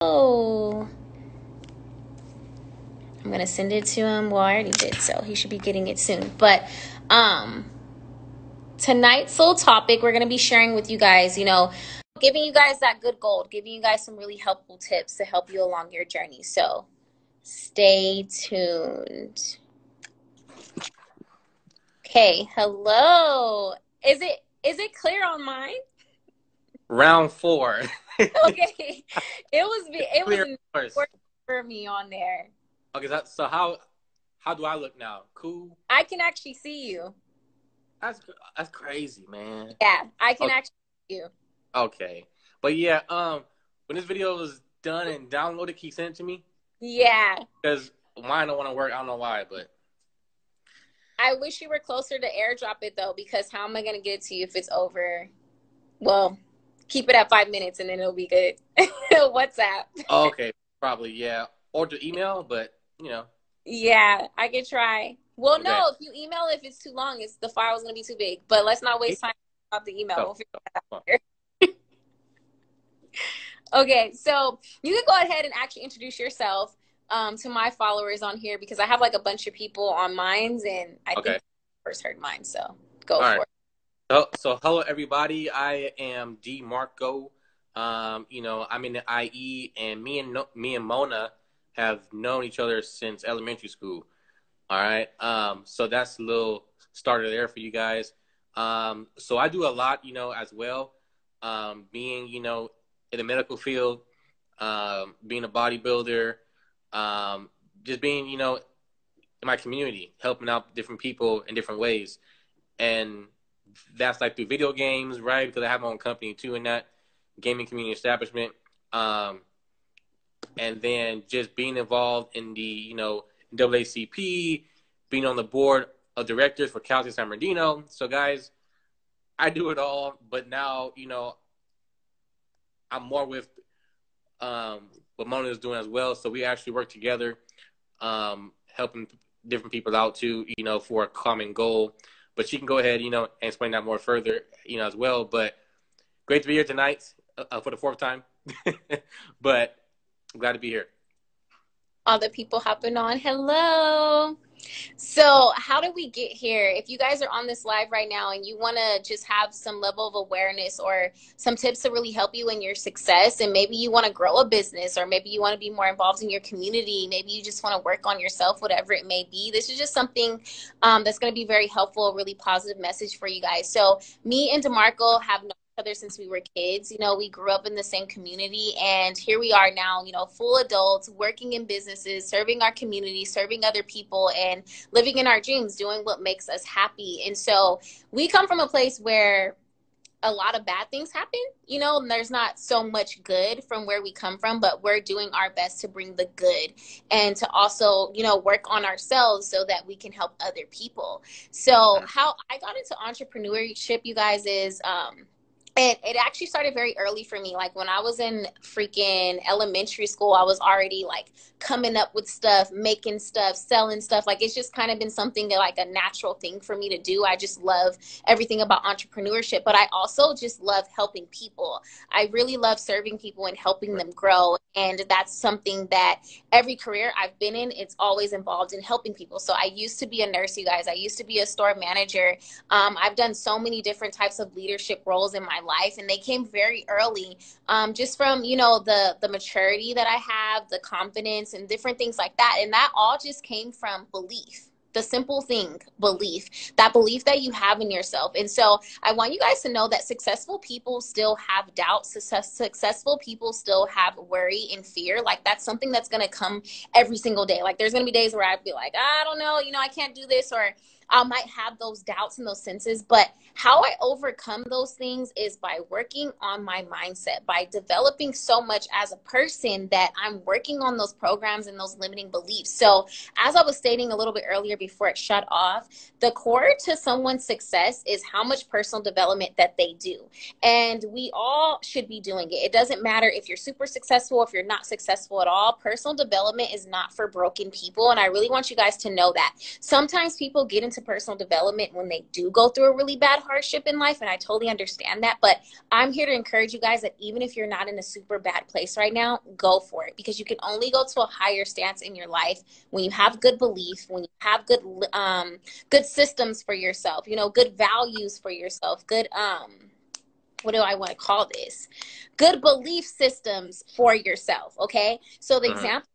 Oh, I'm gonna send it to him. Well, I already did, so he should be getting it soon. But um, tonight's little topic we're gonna be sharing with you guys, giving you guys that good gold, giving you guys some really helpful tips to help you along your journey. So stay tuned. Okay, hello. Is it clear on mine? Round four. Okay, it was Clear first. important for me on there. Okay, so how do I look now? Cool. I can actually see you. That's that's crazy, man. Yeah, I can Okay, actually see you. okay. But yeah, when this video is done and downloaded, can you send it to me? Yeah, Because mine don't want to work. I don't know why, but I wish you were closer to airdrop it though, because how am I gonna get it to you if it's over? Well, keep it at 5 minutes and then it'll be good. WhatsApp. okay, probably yeah. Or to email, but you know. Yeah, I could try. Well, Okay. no, if you email, if it's too long, it's the file's gonna be too big. But let's not waste time about the email. So, We'll figure that out later. Okay, so you can go ahead and actually introduce yourself to my followers on here because I have like a bunch of people on mine, and I think okay. you first heard mine. So go All for right. it. So hello everybody. I am D Marco. I'm in the IE, and me and Mona have known each other since elementary school. All right. So that's a little starter there for you guys. So I do a lot, as well. Being, in the medical field, being a bodybuilder, just being, in my community, helping out different people in different ways. And that's like through video games, right? Because I have my own company too in that gaming community establishment. Um, and then just being involved in the, NAACP, being on the board of directors for Cal State San Bernardino. So guys, I do it all, but now, I'm more with what Mona is doing as well. So we actually work together, helping different people out too, for a common goal. But she can go ahead, and explain that more further, as well. But great to be here tonight for the fourth time. But I'm glad to be here. All the people hopping on. Hello. So, how did we get here? If you guys are on this live right now and you want to just have some level of awareness or some tips to really help you in your success, and maybe you want to grow a business, or maybe you want to be more involved in your community, maybe you just want to work on yourself, whatever it may be, this is just something that's going to be very helpful, a really positive message for you guys. So, me and DeMarco have known each other since we were kids. We grew up in the same community, and here we are now, full adults, working in businesses, serving our community, serving other people, and living in our dreams, doing what makes us happy. And so we come from a place where a lot of bad things happen, and there's not so much good from where we come from, but we're doing our best to bring the good and to also, work on ourselves so that we can help other people. So how I got into entrepreneurship, you guys, is it actually started very early for me. Like when I was in freaking elementary school, I was already like coming up with stuff, making stuff, selling stuff. Like it's just kind of been something that like a natural thing for me to do. I just love everything about entrepreneurship, but I also just love helping people. I really love serving people and helping them grow. And that's something that every career I've been in, it's always involved in helping people. So I used to be a nurse, you guys. I used to be a store manager. I've done so many different types of leadership roles in my life, and they came very early, just from the maturity that I have, the confidence, and different things like that. And that all just came from belief. The simple thing, belief, that belief that you have in yourself. And so I want you guys to know that successful people still have doubt. Successful people still have worry and fear. Like that's something that's going to come every single day. Like there's going to be days where I'd be like, I don't know, I can't do this, or I might have those doubts and those senses, but how I overcome those things is by working on my mindset, by developing so much as a person that I'm working on those programs and those limiting beliefs. So as I was stating a little bit earlier before it shut off, the core to someone's success is how much personal development that they do. And we all should be doing it. It doesn't matter if you're super successful, if you're not successful at all. Personal development is not for broken people. And I really want you guys to know that. Sometimes people get into into personal development when they do go through a really bad hardship in life. And I totally understand that. But I'm here to encourage you guys that even if you're not in a super bad place right now, go for it, because you can only go to a higher stance in your life when you have good belief, when you have good systems for yourself, you know, good values for yourself, good what do I want to call this? Good belief systems for yourself. Okay. So the example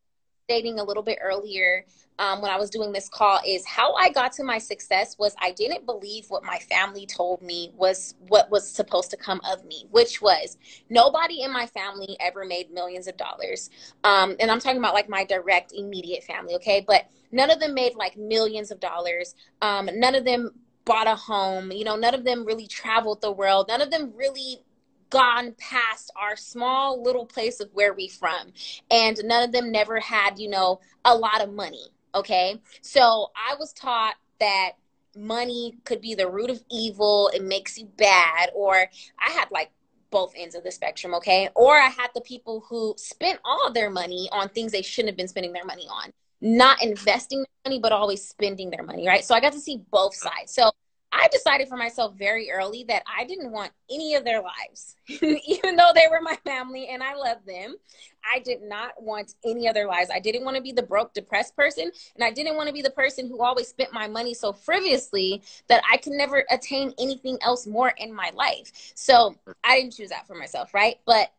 stating a little bit earlier when I was doing this call is how I got to my success was I didn't believe what my family told me was what was supposed to come of me, which was nobody in my family ever made millions of dollars. And I'm talking about like my direct, immediate family. Okay. But none of them made like millions of dollars. None of them bought a home, you know, none of them really traveled the world. None of them really gone past our small little place of where we from. And none of them never had, you know, a lot of money. Okay. So I was taught that money could be the root of evil. It makes you bad. Or I had like both ends of the spectrum. Okay. Or I had the people who spent all their money on things they shouldn't have been spending their money on, not investing their money, but always spending their money. Right. So I got to see both sides. So I decided for myself very early that I didn't want any of their lives, even though they were my family and I love them. I did not want any other lives. I didn't want to be the broke, depressed person. And I didn't want to be the person who always spent my money so frivolously that I could never attain anything else more in my life. So I didn't choose that for myself, right? But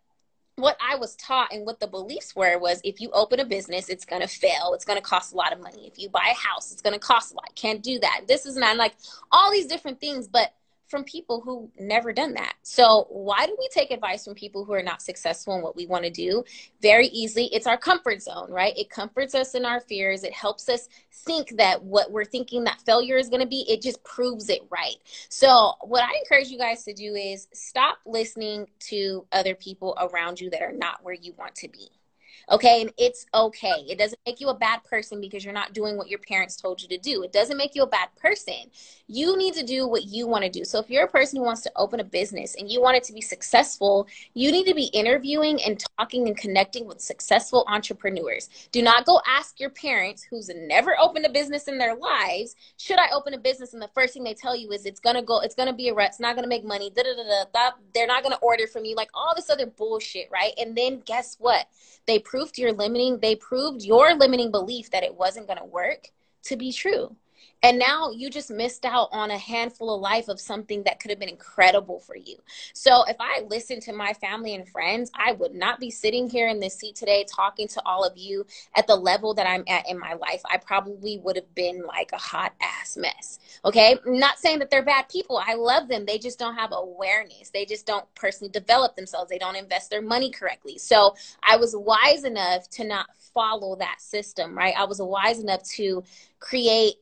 what I was taught and what the beliefs were was if you open a business, it's going to fail. It's going to cost a lot of money. If you buy a house, it's going to cost a lot. Can't do that. This is not like all these different things, but from people who never done that. So why do we take advice from people who are not successful in what we want to do? Very easily. It's our comfort zone, right? It comforts us in our fears. It helps us think that what we're thinking that failure is going to be, it just proves it right. So what I encourage you guys to do is stop listening to other people around you that are not where you want to be. Okay. And it's okay. It doesn't make you a bad person because you're not doing what your parents told you to do. It doesn't make you a bad person. You need to do what you want to do. So if you're a person who wants to open a business and you want it to be successful, you need to be interviewing and talking and connecting with successful entrepreneurs. Do not go ask your parents who's never opened a business in their lives, should I open a business? And the first thing they tell you is it's going to be a rut. It's not going to make money. They're not going to order from you, like all this other bullshit. Right. And then guess what? They proved your limiting belief that it wasn't going to work to be true. And now you just missed out on a handful of life of something that could have been incredible for you. So if I listened to my family and friends, I would not be sitting here in this seat today talking to all of you at the level that I'm at in my life. I probably would have been like a hot ass mess. Okay. I'm not saying that they're bad people. I love them. They just don't have awareness. They just don't personally develop themselves. They don't invest their money correctly. So I was wise enough to not follow that system, right? I was wise enough to create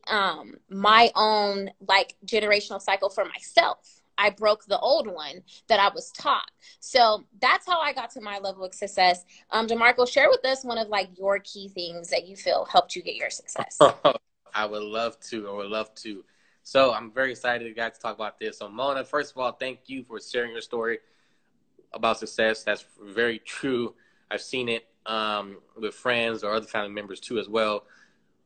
my own like generational cycle for myself. I broke the old one that I was taught. So that's how I got to my level of success. DeMarco, share with us one of like your key things that you feel helped you get your success. I would love to. I would love to. So I'm very excited, guys, to talk about this. So Mona, first of all, thank you for sharing your story about success. That's very true. I've seen it with friends or other family members too as well.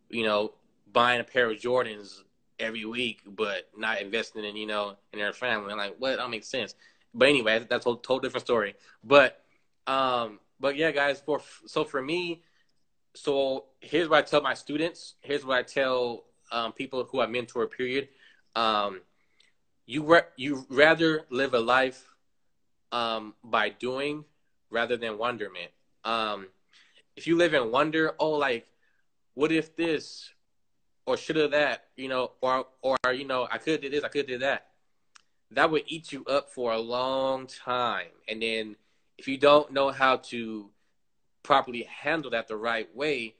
You know, buying a pair of Jordans every week, but not investing in, you know, in their family. I'm like, what? That don't make sense. But anyway, that's a total different story. But yeah, guys, for me, so here's what I tell my students. Here's what I tell people who I mentor, period. You rather live a life by doing rather than wonderment. If you live in wonder, oh, like, what if this or should have that, you know, or you know, I could have did this, I could have did that. That would eat you up for a long time. And then if you don't know how to properly handle that the right way,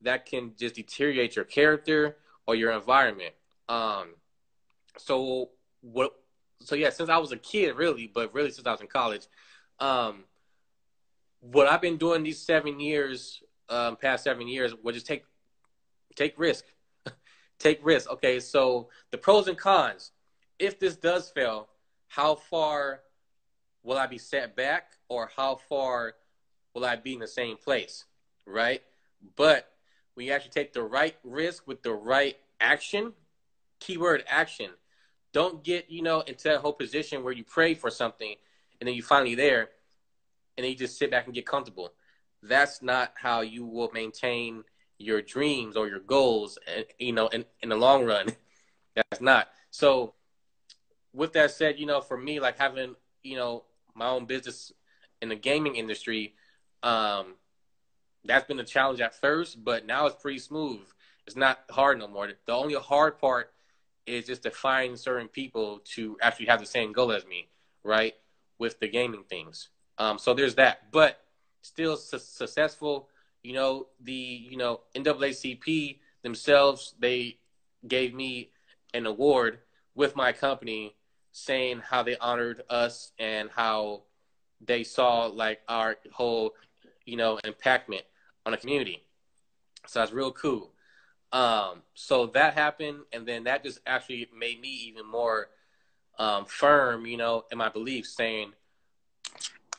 that can just deteriorate your character or your environment. So what? So yeah, since I was a kid, really, but really since I was in college, what I've been doing these 7 years, past 7 years, was just take risk. Take risk. Okay, so the pros and cons. If this does fail, how far will I be set back, or how far will I be in the same place, right? But when you actually take the right risk with the right action, Keyword action. Don't get, into that whole position where you pray for something and then you finally there and then you just sit back and get comfortable. That's not how you will maintain your dreams or your goals, in the long run. That's not. So with that said, for me, like having, my own business in the gaming industry, that's been a challenge at first, but now it's pretty smooth. It's not hard no more. The only hard part is just to find certain people to actually have the same goal as me, right? With the gaming things. So there's that, but still successful. The NAACP themselves, they gave me an award with my company saying how they honored us and how they saw like our whole, impactment on the community. So that's real cool. So that happened, and then that just actually made me even more firm, in my beliefs, saying,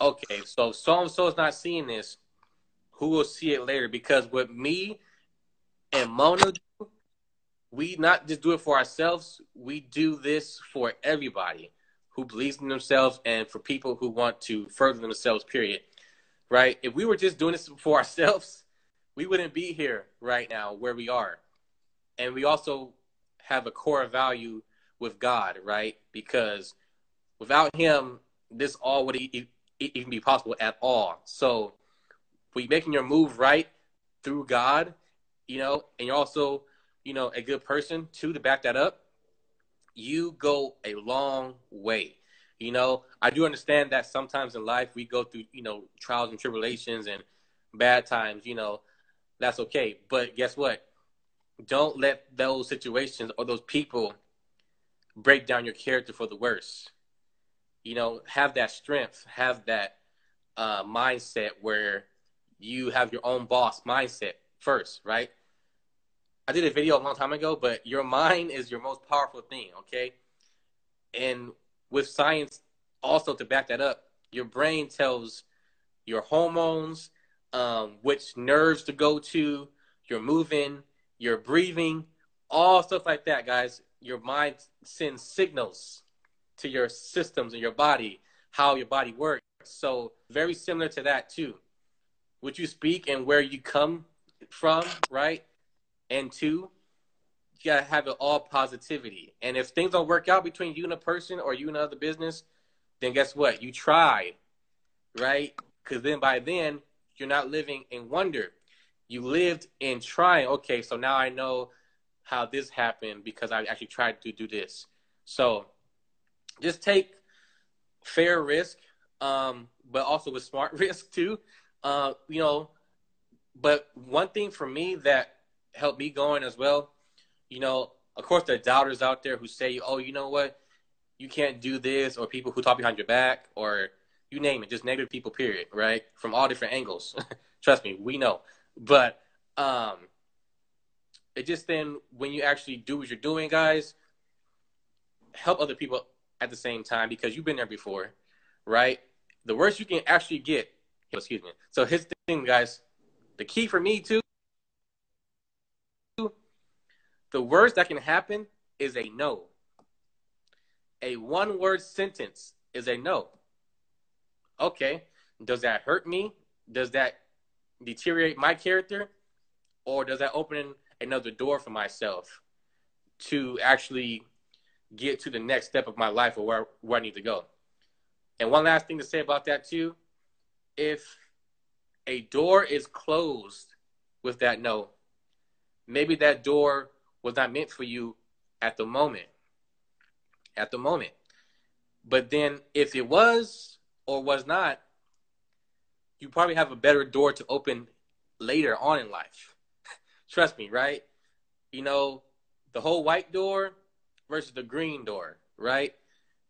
okay, so and so is not seeing this. Who will see it later? Because with me and Mona, we not just do it for ourselves. We do this for everybody who believes in themselves and for people who want to further themselves. Period. Right? If we were just doing this for ourselves, we wouldn't be here right now where we are. And we also have a core value with God, right? Because without him, this all would even be possible at all. So when you're making your move right through God, and you're also, a good person too to back that up, you go a long way. I do understand that sometimes in life we go through, trials and tribulations and bad times, that's okay. But guess what? Don't let those situations or those people break down your character for the worse. Have that strength, have that mindset where you have your own boss mindset first, right? I did a video a long time ago, but your mind is your most powerful thing, okay? And with science also to back that up, your brain tells your hormones, which nerves to go to, your moving, your breathing, all stuff like that, guys. Your mind sends signals to your systems in your body, how your body works. So very similar to that too. What you speak and where you come from, right? And two, you gotta have it all positivity. And if things don't work out between you and a person or you and another business, then guess what? You tried, right? Because then by then you're not living in wonder. You lived in trying. Okay, so now I know how this happened because I actually tried to do this. So just take fair risk, but also with smart risk too. But one thing for me that helped me going as well, of course, there are doubters out there who say, oh, you know what? You can't do this, or people who talk behind your back, or you name it, just negative people, period, right? From all different angles. Trust me, we know. But it just then, when you actually do what you're doing, guys, help other people at the same time because you've been there before, right? The worst you can actually get, excuse me. So here's the thing, guys. The key for me, too, the worst that can happen is a no. A one-word sentence is a no. Okay, does that hurt me? Does that deteriorate my character? Or does that open another door for myself to actually get to the next step of my life or where I need to go? And one last thing to say about that too, if a door is closed with that no, maybe that door was not meant for you at the moment. At the moment. But then if it was or was not, you probably have a better door to open later on in life. Trust me, right? The whole white door versus the green door, right?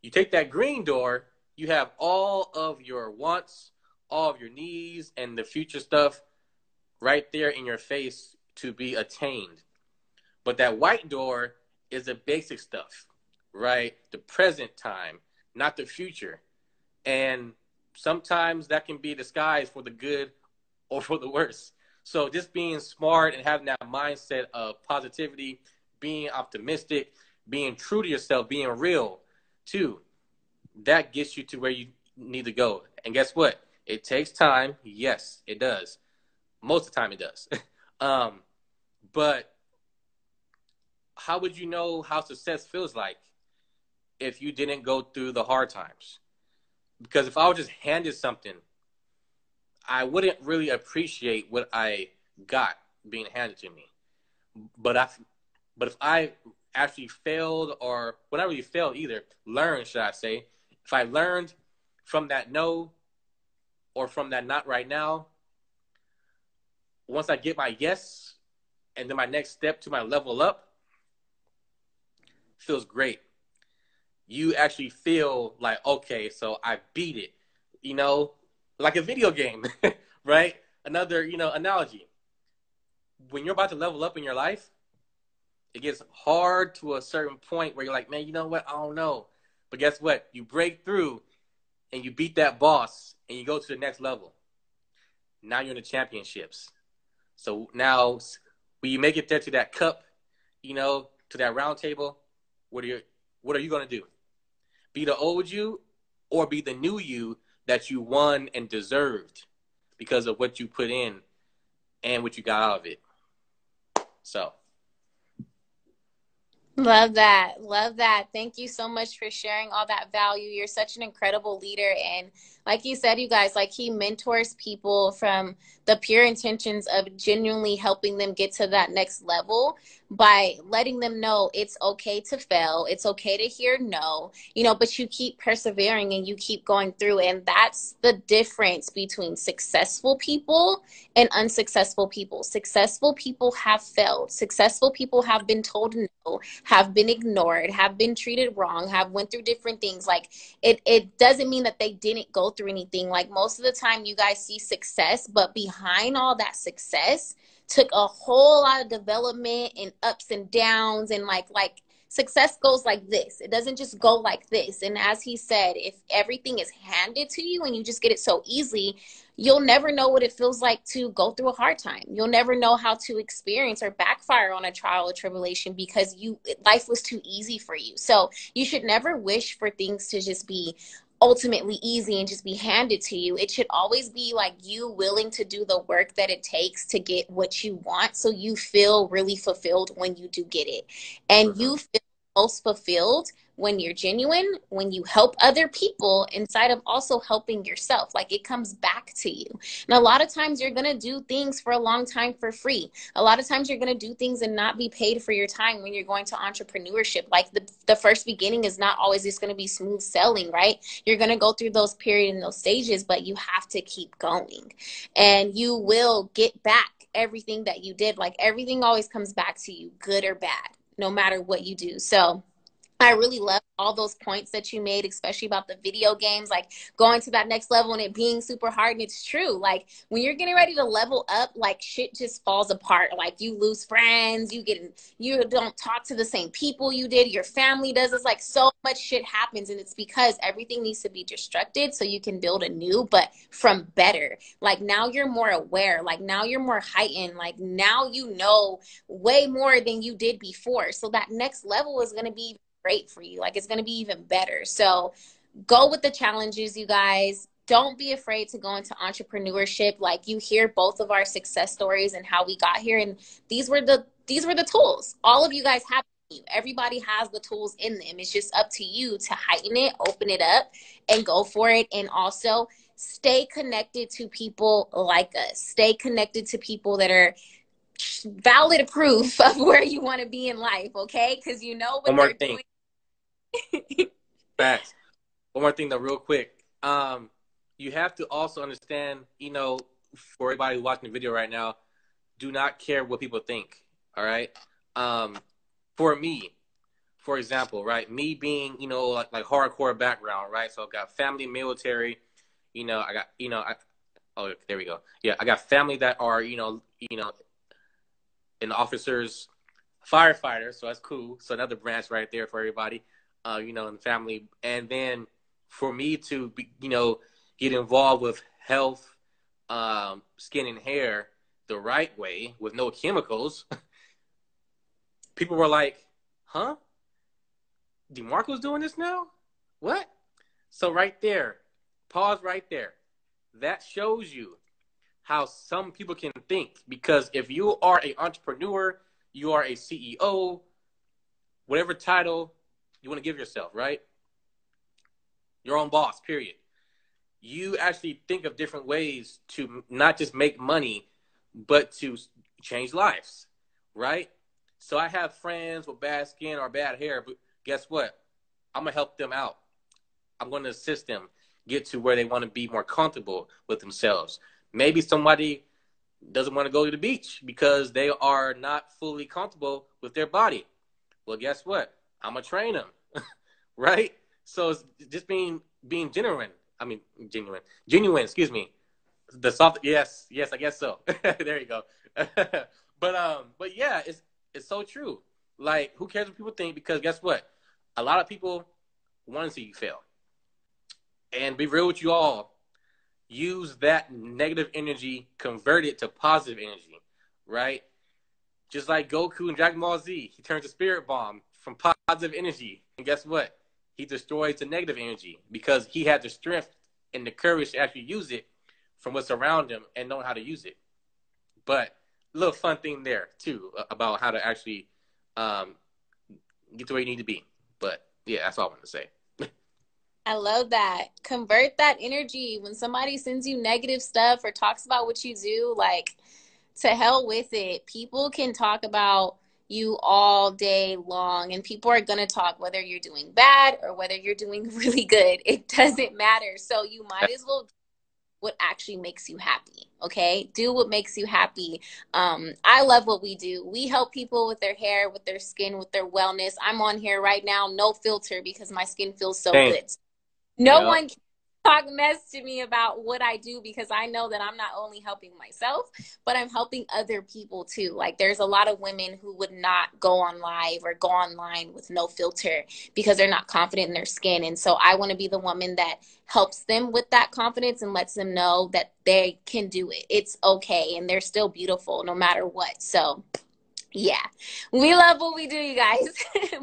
You take that green door, you have all of your wants, all of your needs, and the future stuff right there in your face to be attained. But that white door is the basic stuff, right? The present time, not the future. And sometimes that can be disguised for the good or for the worse. So just being smart and having that mindset of positivity, being optimistic, being true to yourself, being real too, that gets you to where you need to go. And guess what? It takes time. Yes, it does. Most of the time it does. um, but how would you know how success feels like if you didn't go through the hard times? Because if I was just handed something, I wouldn't really appreciate what I got being handed to me. But if I actually failed, or when I really failed either, learned, should I say, if I learned from that no, or from that not right now, once I get my yes, and then my next step to my level up, feels great. You actually feel like, okay, so I beat it, you know, like a video game, right? Another, analogy. When you're about to level up in your life, it gets hard to a certain point where you're like, man, you know what? I don't know. But guess what? You break through and you beat that boss and you go to the next level. Now you're in the championships. So now when you make it there to that cup, to that round table, what are you going to do? Be the old you or be the new you that you won and deserved because of what you put in and what you got out of it. So. Love that. Love that. Thank you so much for sharing all that value. You're such an incredible leader. And like you said, you guys, like he mentors people from the pure intentions of genuinely helping them get to that next level by letting them know it's okay to fail. It's okay to hear no, but you keep persevering and you keep going through. And that's the difference between successful people and unsuccessful people. Successful people have failed. Successful people have been told no, have been ignored, have been treated wrong, have went through different things. Like it doesn't mean that they didn't go through anything. Like most of the time you guys see success, but behind all that success took a whole lot of development and ups and downs, and like success goes like this. It doesn't just go like this. And as he said, if everything is handed to you and you just get it so easily, you'll never know what it feels like to go through a hard time. You'll never know how to experience or backfire on a trial or tribulation because life was too easy for you. So you should never wish for things to just be ultimately easy and just be handed to you. It should always be like you willing to do the work that it takes to get what you want, so you feel really fulfilled when you do get it. And you feel most fulfilled when you're genuine, when you help other people inside of also helping yourself. Like it comes back to you. And a lot of times you're going to do things for a long time for free. A lot of times you're going to do things and not be paid for your time when you're going to entrepreneurship. Like the first beginning is not always just going to be smooth sailing, right? You're going to go through those periods and those stages, but you have to keep going and you will get back everything that you did. Like everything always comes back to you, good or bad, no matter what you do. So I really love all those points that you made, especially about the video games, like going to that next level and it being super hard. And it's true. Like when you're getting ready to level up, like shit just falls apart. Like you lose friends, you don't talk to the same people you did. Your family does. It's like so much shit happens. And it's because everything needs to be destructed so you can build a new, but from better. Like now you're more aware. Like now you're more heightened. Like now you know way more than you did before. So that next level is going to be great for you. Like it's going to be even better. So go with the challenges, you guys. Don't be afraid to go into entrepreneurship. Like you hear both of our success stories and how we got here, and these were the tools. All of you guys have you. Everybody has the tools in them. It's just up to you to heighten it, open it up, and go for it. And also stay connected to people like us. Stay connected to people that are valid proof of where you want to be in life, okay? Because you know what they're doing. Facts. One more thing though, real quick. You have to also understand, for everybody watching the video right now, do not care what people think. All right. For me, for example, right, me being, like hardcore background, right? So I've got family, military, oh, there we go. Yeah, I got family that are, and officers, firefighters, so that's cool. So another branch right there for everybody, in the family. And then for me to be, get involved with health, skin and hair the right way with no chemicals, people were like, huh? DeMarco's doing this now? What? So right there, pause right there. That shows you how some people can think. Because if you are an entrepreneur, you are a CEO, whatever title you want to give yourself, right? Your own boss, period. You actually think of different ways to not just make money, but to change lives, right? So I have friends with bad skin or bad hair, but guess what? I'm going to help them out. I'm going to assist them get to where they want to be more comfortable with themselves. Maybe somebody doesn't want to go to the beach because they are not fully comfortable with their body. Well, guess what? I'm going to train them, right? So it's just being genuine. I mean, genuine, excuse me. The soft, yes, I guess so. There you go. But yeah, it's so true. Like, who cares what people think? Because guess what? A lot of people want to see you fail. And be real with you all. Use that negative energy, convert it to positive energy, right? Just like Goku in Dragon Ball Z, he turns a spirit bomb from positive energy. And guess what? He destroys the negative energy because he had the strength and the courage to actually use it from what's around him and know how to use it. But a little fun thing there, too, about how to actually get to where you need to be. But yeah, that's all I want to say. I love that. Convert that energy. When somebody sends you negative stuff or talks about what you do, like, to hell with it. People can talk about you all day long, and people are going to talk whether you're doing bad or whether you're doing really good. It doesn't matter. So you might as well do what actually makes you happy. Okay, do what makes you happy. I love what we do. We help people with their hair, with their skin, with their wellness. I'm on here right now, no filter, because my skin feels so Same. good. No Yep. one can talk mess to me about what I do, because I know that I'm not only helping myself, but I'm helping other people too. Like, there's a lot of women who would not go on live or go online with no filter because they're not confident in their skin. And so I want to be the woman that helps them with that confidence and lets them know that they can do it. It's okay. And they're still beautiful no matter what. So yeah, we love what we do, you guys.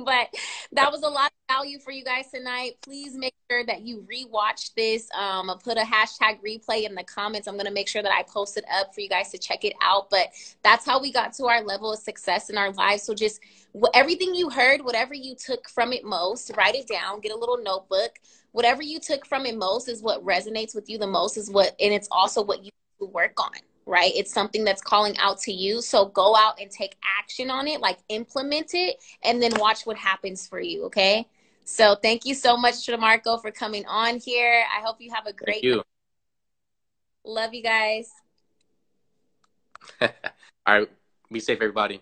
But that was a lot of value for you guys tonight. Please make sure that you rewatch this. I'll put a hashtag replay in the comments. I'm going to make sure that I post it up for you guys to check it out. But that's how we got to our level of success in our lives. So just everything you heard, whatever you took from it most, write it down, get a little notebook. Whatever you took from it most is what resonates with you the most, is what, and it's also what you work on. Right? It's something that's calling out to you. So go out and take action on it, like implement it, and then watch what happens for you. Okay. So thank you so much, DeMarco, for coming on here. I hope you have a great night. Love you guys. All right. Be safe, everybody.